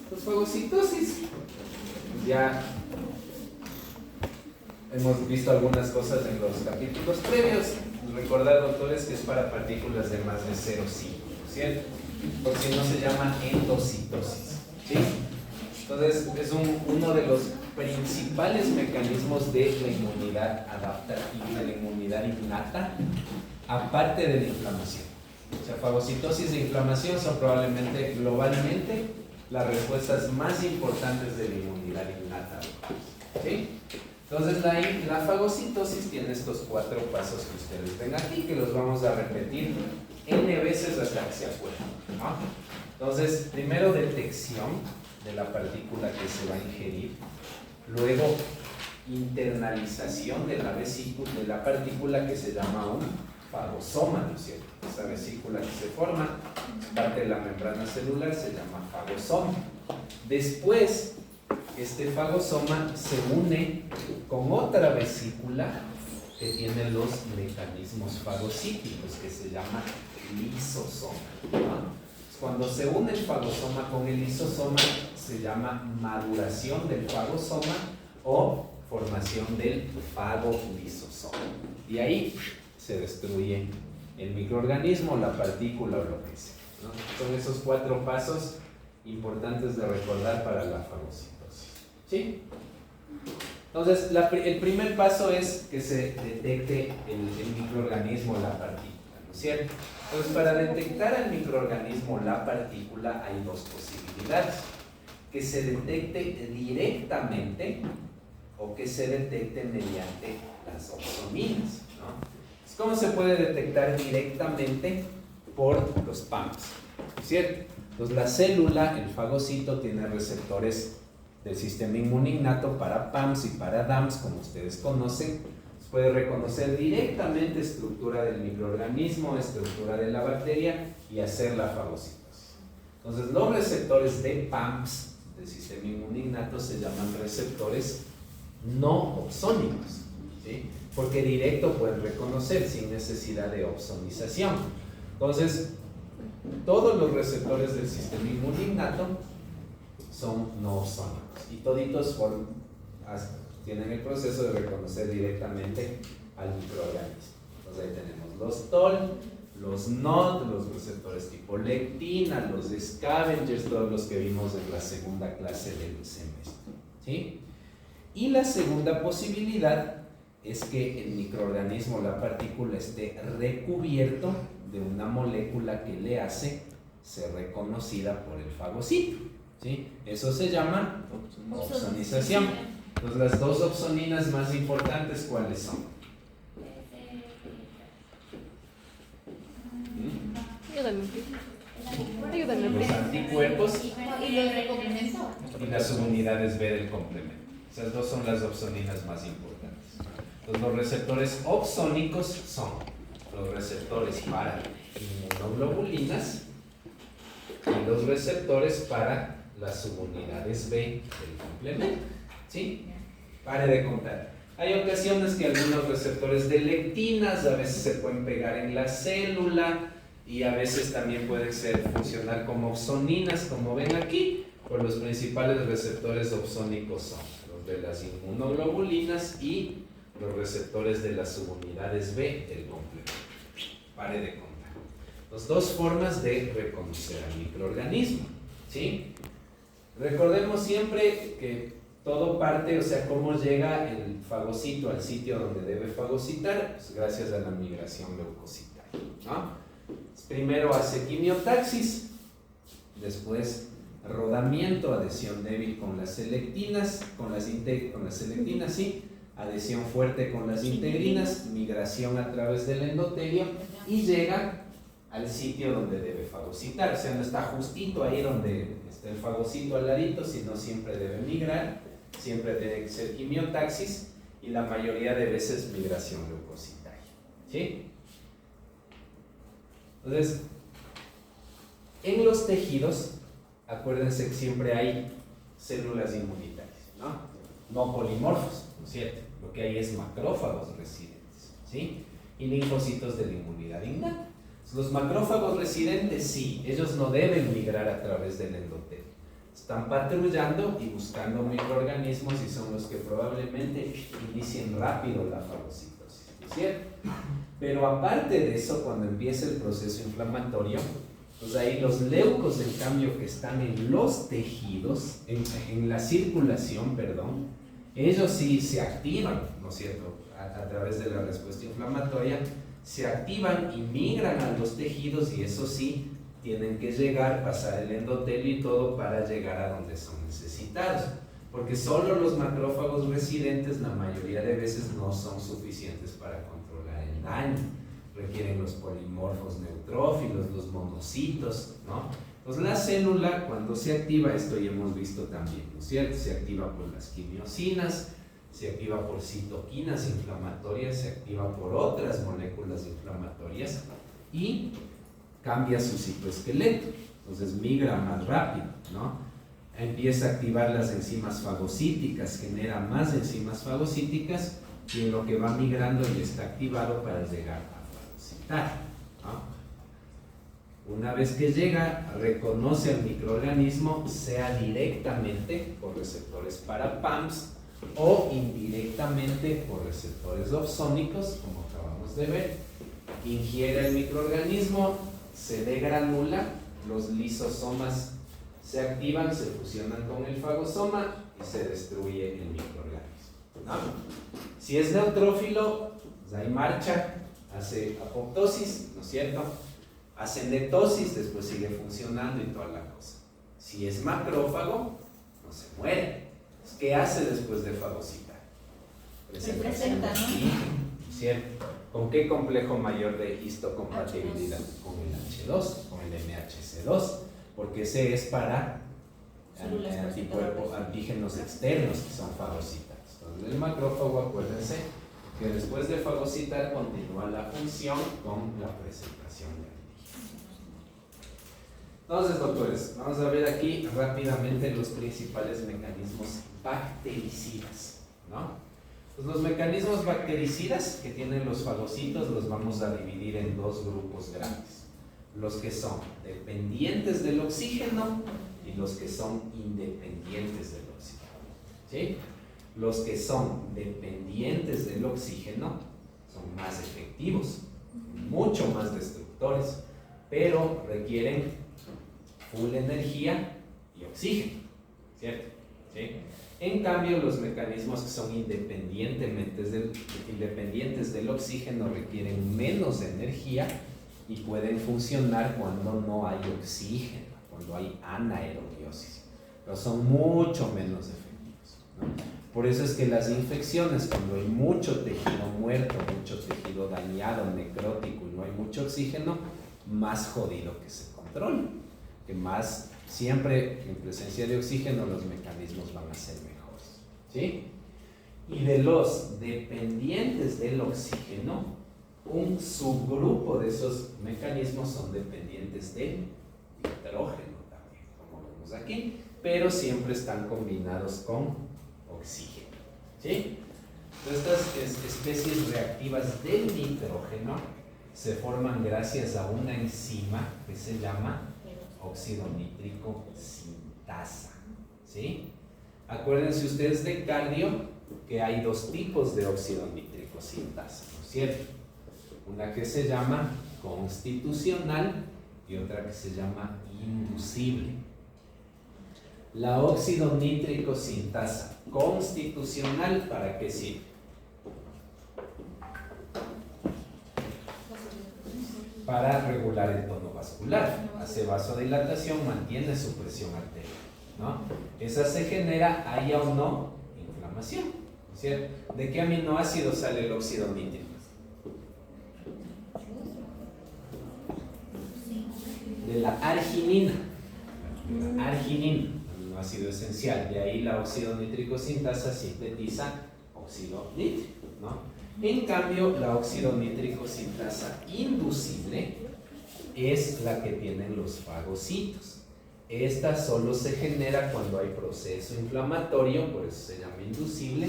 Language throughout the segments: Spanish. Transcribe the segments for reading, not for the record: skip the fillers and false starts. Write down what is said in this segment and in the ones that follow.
Pues fagocitosis. Ya hemos visto algunas cosas en los capítulos previos. Recordad, doctores, que es para partículas de más de 0,5, ¿cierto? Por si no se llama endocitosis, ¿sí? Entonces, es uno de los principales mecanismos de la inmunidad adaptativa, de la inmunidad innata, aparte de la inflamación. O sea, fagocitosis e inflamación son probablemente globalmente las respuestas más importantes de la inmunidad innata, ¿sí? Entonces, la fagocitosis tiene estos 4 pasos que ustedes ven aquí, que los vamos a repetir n veces hasta que se acuerden, ¿no? Entonces, primero detección de la partícula que se va a ingerir, luego internalización de la vesícula, de la partícula que se llama un fagosoma, ¿no es cierto? Esa vesícula que se forma, parte de la membrana celular, se llama fagosoma. Después, este fagosoma se une con otra vesícula que tiene los mecanismos fagocíticos, que se llama lisosoma, ¿no? Cuando se une el fagosoma con el lisosoma, se llama maduración del fagosoma o formación del fagolisosoma. Y ahí se destruye el microorganismo, la partícula o lo que sea, ¿no? Son esos 4 pasos importantes de recordar para la fagocitosis, ¿sí? Entonces, el primer paso es que se detecte el microorganismo, la partícula, ¿no es cierto? Entonces, para detectar al microorganismo, la partícula, hay 2 posibilidades: que se detecte directamente o que se detecte mediante las opsoninas, ¿no? ¿Cómo se puede detectar directamente? Por los PAMs, ¿cierto? Entonces, la célula, el fagocito, tiene receptores del sistema inmune innato para PAMs y para DAMs, como ustedes conocen. Puede reconocer directamente estructura del microorganismo, estructura de la bacteria y hacer la fagocitosis. Entonces, los receptores de PAMs del sistema inmune innato se llaman receptores no opsónicos, ¿sí? Porque directo pueden reconocer sin necesidad de opsonización. Entonces, todos los receptores del sistema inmune innato son no opsónicos y toditos tienen el proceso de reconocer directamente al microorganismo. Entonces ahí tenemos los TOL, los NOD, los receptores tipo lectina, los scavengers, todos los que vimos en la segunda clase del semestre, ¿sí? Y la segunda posibilidad es que el microorganismo, la partícula, esté recubierto de una molécula que le hace ser reconocida por el fagocito, ¿sí? Eso se llama opsonización. Entonces, las 2 opsoninas más importantes, ¿cuáles son? Ayúdame. Los anticuerpos Y los de complemento. y las subunidades B del complemento. Esas 2 son las opsoninas más importantes. Entonces, los receptores opsónicos son los receptores para inmunoglobulinas y los receptores para las subunidades B del complemento, ¿sí? Pare de contar. Hay ocasiones que algunos receptores de lectinas a veces se pueden pegar en la célula y a veces también pueden funcionar como opsoninas, como ven aquí, pero los principales receptores opsónicos son los de las inmunoglobulinas y los receptores de las subunidades B del complemento. Pare de contar. Las 2 formas de reconocer al microorganismo, ¿sí? Recordemos siempre que todo parte, o sea, cómo llega el fagocito al sitio donde debe fagocitar, pues gracias a la migración leucocitaria, ¿no? Primero hace quimiotaxis, después rodamiento, adhesión débil con las selectinas, sí, adhesión fuerte con las integrinas, migración a través del endotelio y llega al sitio donde debe fagocitar. O sea, no está justito ahí donde está el fagocito al ladito, sino siempre debe migrar, siempre tiene que ser quimiotaxis y la mayoría de veces migración leucocitaria, ¿sí? Entonces, en los tejidos, acuérdense que siempre hay células inmunitarias, no polimorfos, ¿no es cierto? Lo que hay es macrófagos residentes, ¿sí? Y linfocitos de la inmunidad innata. Los macrófagos residentes, sí, ellos no deben migrar a través del endotelio. Están patrullando y buscando microorganismos y son los que probablemente inicien rápido la fagocitosis, ¿no es cierto? Pero aparte de eso, cuando empieza el proceso inflamatorio, pues ahí los leucos, en cambio, que están en los tejidos, en la circulación, perdón, ellos sí se activan, ¿no es cierto? A través de la respuesta inflamatoria, se activan y migran a los tejidos y eso sí, tienen que llegar, pasar el endotelio y todo para llegar a donde son necesitados. Porque solo los macrófagos residentes la mayoría de veces no son suficientes para controlar el daño. Requieren los polimorfos neutrófilos, los monocitos, ¿no? Entonces la célula cuando se activa, esto ya hemos visto también, ¿no es cierto? Se activa por las quimiosinas, se activa por citoquinas inflamatorias, se activa por otras moléculas inflamatorias y cambia su citoesqueleto, entonces migra más rápido, ¿no? Empieza a activar las enzimas fagocíticas, genera más enzimas fagocíticas y en lo que va migrando ya está activado para llegar a fagocitar, ¿no? Una vez que llega, reconoce al microorganismo, sea directamente por receptores para PAMPs o indirectamente por receptores opsónicos, como acabamos de ver. Ingiere el microorganismo, se degranula, los lisosomas se activan, se fusionan con el fagosoma y se destruye el microorganismo, ¿no? Si es neutrófilo, pues ahí marcha, hace apoptosis, ¿no es cierto? Hace netosis, después sigue funcionando y toda la cosa. Si es macrófago, no se muere. ¿Qué hace después de fagocitar? Presenta, ¿no? Sí, ¿cierto? ¿Con qué complejo mayor de histocompatibilidad? Con el H2, con el MHC2, porque ese es para antígenos externos que son fagocitados. Entonces el macrófago, acuérdense que después de fagocitar continúa la función con la presentación de antígenos. Entonces, doctores, vamos a ver aquí rápidamente los principales mecanismos bactericidas, ¿no? Pues los mecanismos bactericidas que tienen los fagocitos los vamos a dividir en dos grupos grandes. Los que son dependientes del oxígeno y los que son independientes del oxígeno, ¿sí? Los que son dependientes del oxígeno son más efectivos, mucho más destructores, pero requieren full energía y oxígeno, ¿cierto? ¿Sí? En cambio, los mecanismos que son independientes del oxígeno requieren menos energía y pueden funcionar cuando no hay oxígeno, cuando hay anaerobiosis, pero son mucho menos efectivos, ¿no? Por eso es que las infecciones, cuando hay mucho tejido muerto, mucho tejido dañado, necrótico y no hay mucho oxígeno, más jodido que se controle, que más siempre en presencia de oxígeno los mecanismos van a ser mejores, ¿sí? Y de los dependientes del oxígeno, un subgrupo de esos mecanismos son dependientes del nitrógeno también, como vemos aquí, pero siempre están combinados con oxígeno, ¿sí? Entonces, estas especies reactivas del nitrógeno se forman gracias a una enzima que se llama óxido nítrico sintasa, ¿sí? Acuérdense ustedes de cardio que hay dos tipos de óxido nítrico sintasa, ¿no es cierto? Una que se llama constitucional y otra que se llama inducible. La óxido nítrico sintasa constitucional, ¿para qué sirve? Para regular el tono vascular, hace vasodilatación, mantiene su presión arterial, ¿no? Esa se genera, haya o no inflamación, ¿no es cierto? ¿De qué aminoácido sale el óxido nítrico? De la arginina. La arginina, aminoácido esencial, de ahí la óxido nítrico sintasa sintetiza óxido nítrico, ¿no? En cambio, la óxido nítrico sintasa inducible es la que tienen los fagocitos. Esta solo se genera cuando hay proceso inflamatorio, por eso se llama inducible,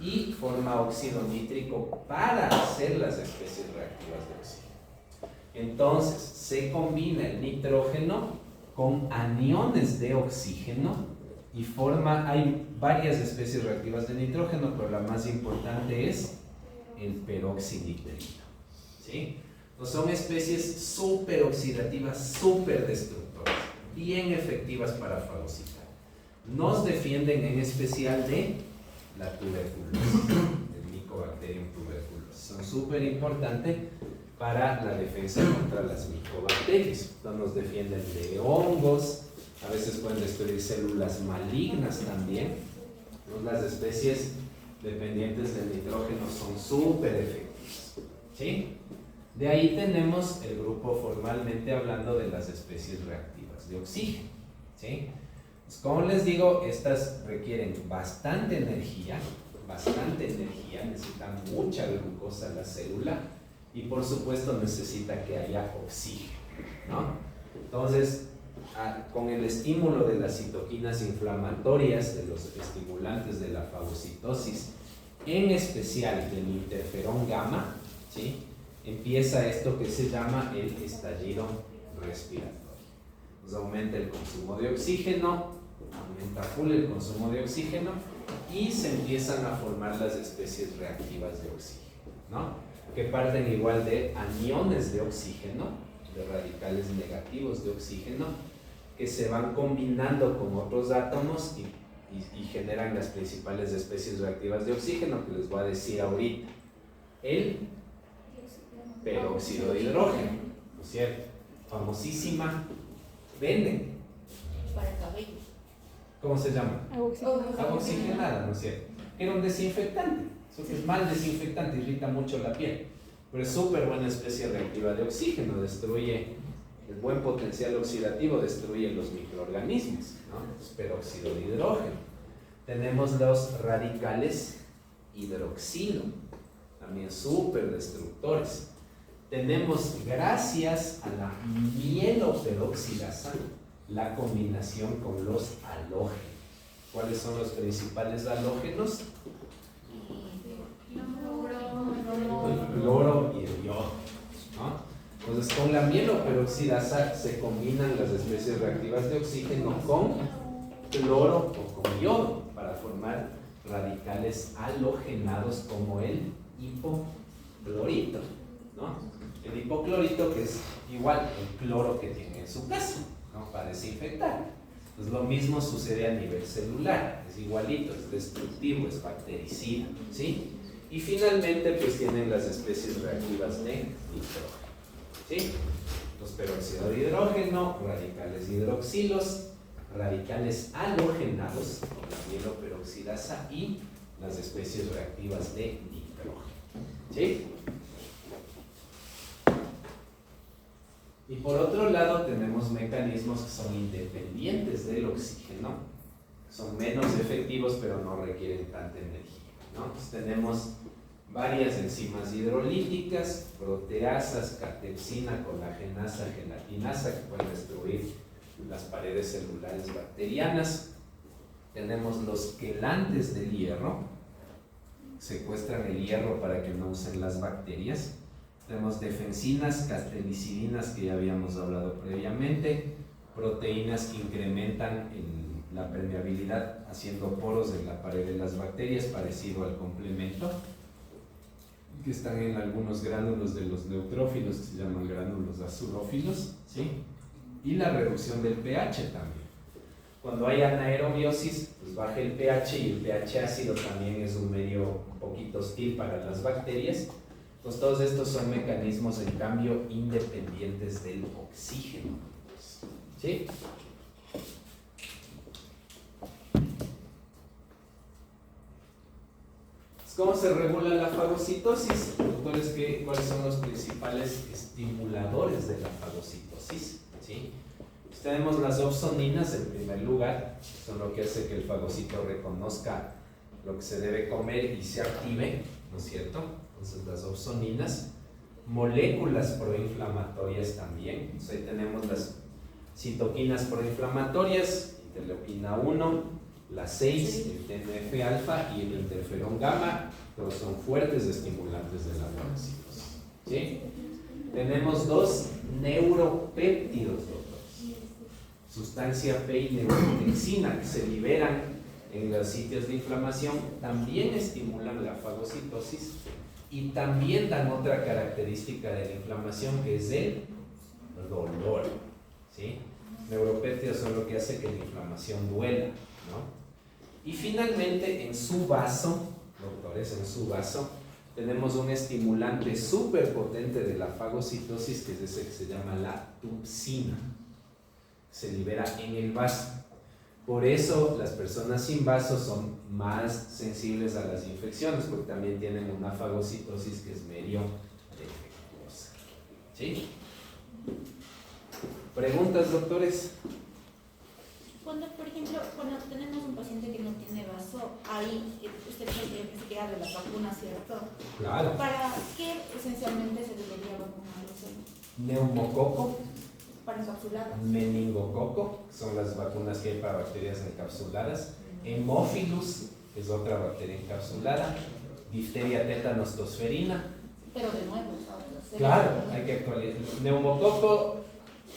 y forma óxido nítrico para hacer las especies reactivas de oxígeno. Entonces, se combina el nitrógeno con aniones de oxígeno y hay varias especies reactivas de nitrógeno, pero la más importante es el peroxinitrilo, ¿sí? Entonces son especies súper oxidativas, súper destructoras, bien efectivas para fagocitar. Nos defienden en especial de la tuberculosis, el Mycobacterium tuberculosis. Son súper importantes para la defensa contra las micobacterias. Entonces nos defienden de hongos, a veces pueden destruir células malignas también. Las especies dependientes del nitrógeno son súper efectivas, ¿sí? De ahí tenemos el grupo formalmente hablando de las especies reactivas de oxígeno, ¿sí? Pues como les digo, estas requieren bastante energía, necesitan mucha glucosa la célula y por supuesto necesita que haya oxígeno, ¿no? Entonces, con el estímulo de las citoquinas inflamatorias, de los estimulantes de la fagocitosis, en especial del interferón gamma, ¿sí? Empieza esto que se llama el estallido respiratorio. Entonces aumenta el consumo de oxígeno, aumenta full el consumo de oxígeno y se empiezan a formar las especies reactivas de oxígeno, ¿no? Que parten igual de aniones de oxígeno, de radicales negativos de oxígeno, que se van combinando con otros átomos y generan las principales especies reactivas de oxígeno, que les voy a decir ahorita. El peróxido de hidrógeno, ¿no es cierto? Famosísima, venden. Para el cabello. ¿Cómo se llama? Agua oxigenada, ¿no es cierto? Era un desinfectante, eso que es mal desinfectante, irrita mucho la piel, pero es súper buena especie reactiva de oxígeno, destruye el buen potencial oxidativo, destruye los microorganismos, ¿no? Es peróxido de hidrógeno. Tenemos los radicales hidroxilo, también súper destructores. Tenemos, gracias a la mieloperoxidasa, la combinación con los halógenos. ¿Cuáles son los principales halógenos? El cloro y el yodo, ¿no? Entonces, con la mieloperoxidasa se combinan las especies reactivas de oxígeno con cloro o con yodo para formar radicales halogenados como el hipoclorito, ¿no? El hipoclorito, que es igual el cloro que tiene en su casa, ¿no? Para desinfectar. Pues lo mismo sucede a nivel celular, es igualito, es destructivo, es bactericida, ¿sí? Y finalmente pues tienen las especies reactivas de nitrógeno, ¿sí? Los peróxido de hidrógeno, radicales hidroxilos, radicales halogenados con la mieloperoxidasa y las especies reactivas de nitrógeno, ¿sí? Y por otro lado tenemos mecanismos que son independientes del oxígeno, son menos efectivos pero no requieren tanta energía, ¿no? Entonces tenemos varias enzimas hidrolíticas, proteasas, catepsina, colagenasa, gelatinasa, que pueden destruir las paredes celulares bacterianas. Tenemos los quelantes del hierro, secuestran el hierro para que no usen las bacterias. Tenemos defensinas, castellicidinas, que ya habíamos hablado previamente, proteínas que incrementan la permeabilidad haciendo poros en la pared de las bacterias, parecido al complemento, que están en algunos gránulos de los neutrófilos, que se llaman gránulos azurófilos, ¿sí? Y la reducción del pH también. Cuando hay anaerobiosis, pues baja el pH, y el pH ácido también es un medio un poquito hostil para las bacterias. Pues todos estos son mecanismos, en cambio, independientes del oxígeno, ¿sí? ¿Cómo se regula la fagocitosis? Doctores, ¿cuáles son los principales estimuladores de la fagocitosis? ¿Sí? Pues tenemos las opsoninas en primer lugar, son lo que hace que el fagocito reconozca lo que se debe comer y se active, ¿no es cierto? Entonces las opsoninas, moléculas proinflamatorias también. Entonces ahí tenemos las citoquinas proinflamatorias, interleuquina 1, la 6, el TNF-alfa y el interferón gamma, todos son fuertes estimulantes de la fagocitosis, ¿sí? Tenemos dos neuropéptidos, doctores. sustancia P y neurotexina que se liberan en los sitios de inflamación, también estimulan la fagocitosis y también dan otra característica de la inflamación que es el dolor, ¿sí? Neuropéptidos son lo que hace que la inflamación duela, ¿no? Y finalmente en su vaso, doctores, en su vaso tenemos un estimulante súper potente de la fagocitosis, que es ese que se llama la tupsina. Se libera en el vaso. Por eso las personas sin vaso son más sensibles a las infecciones, porque también tienen una fagocitosis que es medio defectuosa. ¿Sí? ¿Preguntas, doctores? Cuando, por ejemplo, cuando tenemos un paciente que no tiene vaso, ahí usted se queda de las vacunas, ¿cierto? Claro. ¿Para qué esencialmente se debería vacunar? Neumococo, Para encapsuladas. meningococo, son las vacunas que hay para bacterias encapsuladas. Hemófilus, que es otra bacteria encapsulada. Difteria, tétanos, tosferina. Pero de nuevo, ¿sabes? Claro, hay que actualizar. Neumococo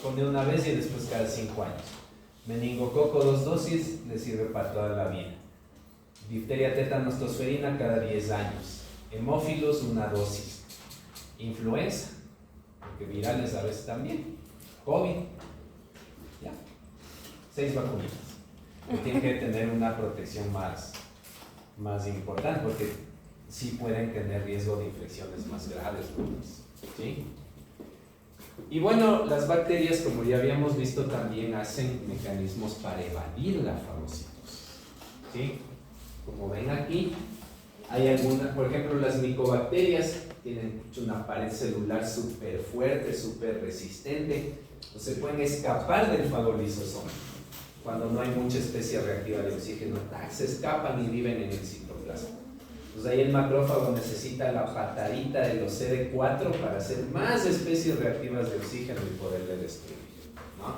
pone una vez y después cada 5 años. Meningococo 2 dosis, le sirve para toda la vida. Difteria, tétanos, tosferina cada 10 años. Hemófilos, una dosis. Influenza, porque virales a veces también. COVID, ya. 6 vacunitas. Que tienen que tener una protección más importante, porque sí pueden tener riesgo de infecciones más graves, ¿sí? Y bueno, las bacterias, como ya habíamos visto, también hacen mecanismos para evadir la fagocitosis, ¿sí? Como ven aquí, hay algunas, por ejemplo, las micobacterias tienen una pared celular súper fuerte, súper resistente, o se pueden escapar del fagolisosoma. Cuando no hay mucha especie reactiva de oxígeno, se escapan y viven en el citoplasma. Entonces ahí el macrófago necesita la patadita de los CD4 para hacer más especies reactivas de oxígeno y poderle destruir, ¿no?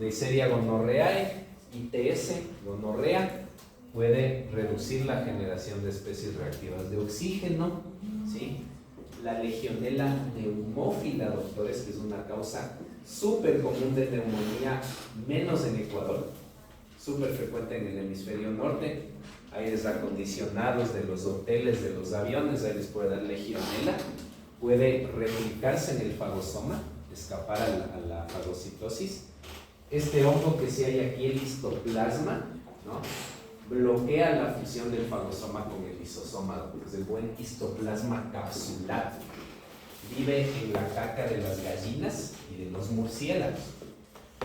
Neisseria gonorrhoeae, ITS, gonorrea, puede reducir la generación de especies reactivas de oxígeno, ¿sí? La legionela neumófila, doctores, que es una causa súper común de neumonía, menos en Ecuador, súper frecuente en el hemisferio norte. Aires acondicionados de los hoteles, de los aviones, ahí les puede dar legionela, puede replicarse en el fagosoma, escapar a la fagocitosis. Este hongo que sí hay aquí, el histoplasma, ¿no? Bloquea la fusión del fagosoma con el lisosoma, porque es el buen histoplasma capsulado. Vive en la caca de las gallinas y de los murciélagos.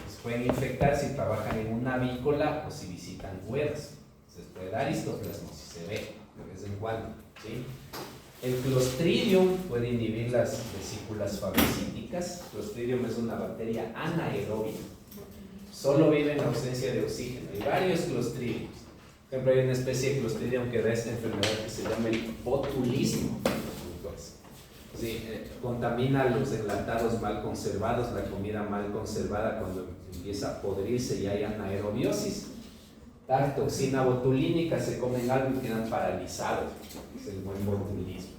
Les pueden infectar si trabajan en una avícola o si visitan cuevas. Se puede dar histoplasmosis, se ve de vez en cuando, ¿sí? El Clostridium puede inhibir las vesículas fagocíticas. Clostridium es una bacteria anaerobia. Solo vive en ausencia de oxígeno. Hay varios Clostridiums. Por ejemplo, hay una especie de Clostridium que da esta enfermedad que se llama el botulismo. Sí, contamina los enlatados mal conservados, la comida mal conservada cuando empieza a podrirse y hay anaerobiosis. Tal toxina botulínica, se comen algo y quedan paralizados. Es el buen botulismo.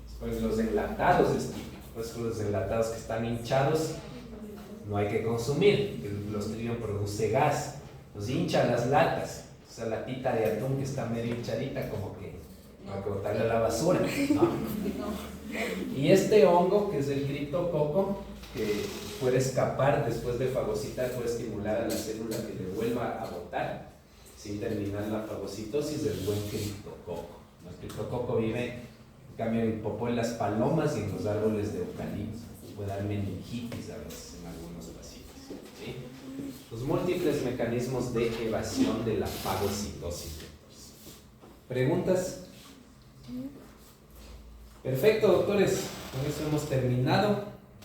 Después los enlatados es típico. Pues los enlatados que están hinchados no hay que consumir. El Clostridium produce gas. Nos hincha las latas. Esa latita de atún que está medio hinchadita, como que para que botarle a la basura, ¿no? Y este hongo, que es el criptococo, que puede escapar después de fagocitar, puede estimular a la célula que le vuelva a botar sin terminar la fagocitosis, del buen criptococo. El criptococo vive, en cambio, en popó en las palomas y en los árboles de eucalipto. Puede dar meningitis a veces en algunos pacientes, ¿sí? Los múltiples mecanismos de evasión de la fagocitosis. ¿Preguntas? Perfecto, doctores. Con eso hemos terminado.